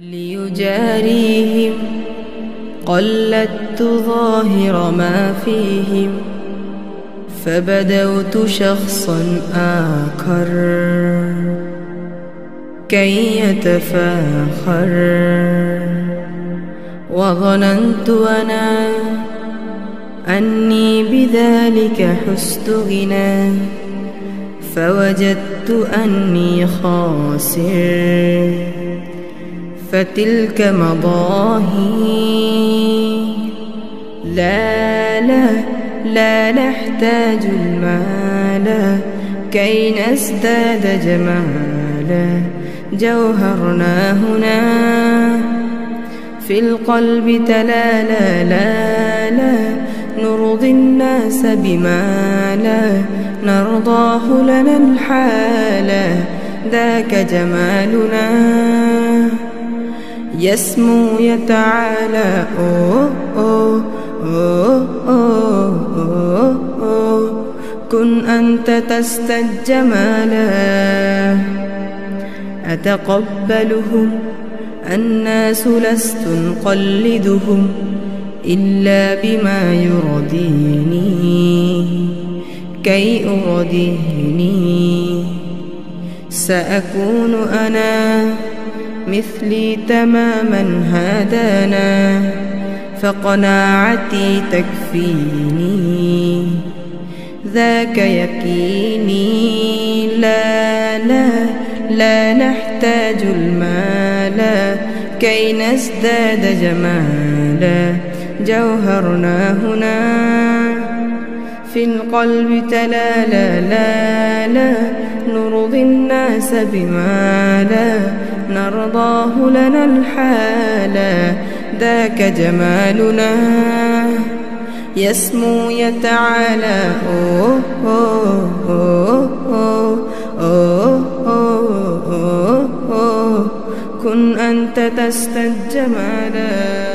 ليجاريهم قلدت ظاهر ما فيهم، فبدوت شخصا آخر كي يتفاخر، وظننت أنا أني بذلك حزت غنى، فوجدت أني خاسر، فتلك مضاهي. لا لا لا نحتاج المال كي نزداد جمالا، جوهرنا هنا في القلب تلالا. لا لا نرضي الناس بما لا نرضاه لنا الحالا، ذاك جمالنا يسمو يتعالى. أوه أوه أوه أوه أوه أوه كن أنت تستجمالا، أتقبلهم الناس لست نقلدهم إلا بما يرضيني كي أرضيني. سأكون أنا مثلي تماما هدانا، فقناعتي تكفيني ذاك يقيني. لا لا لا نحتاج المال كي نزداد جمالا، جوهرنا هنا في القلب تلالا. لا لا نرضي الناس بما لا نرضاه لنا الحالا، ذاك جمالنا يسمو يتعالى. أوه أوه أوه أوه أوه أوه أوه كن أنت تستجمالا.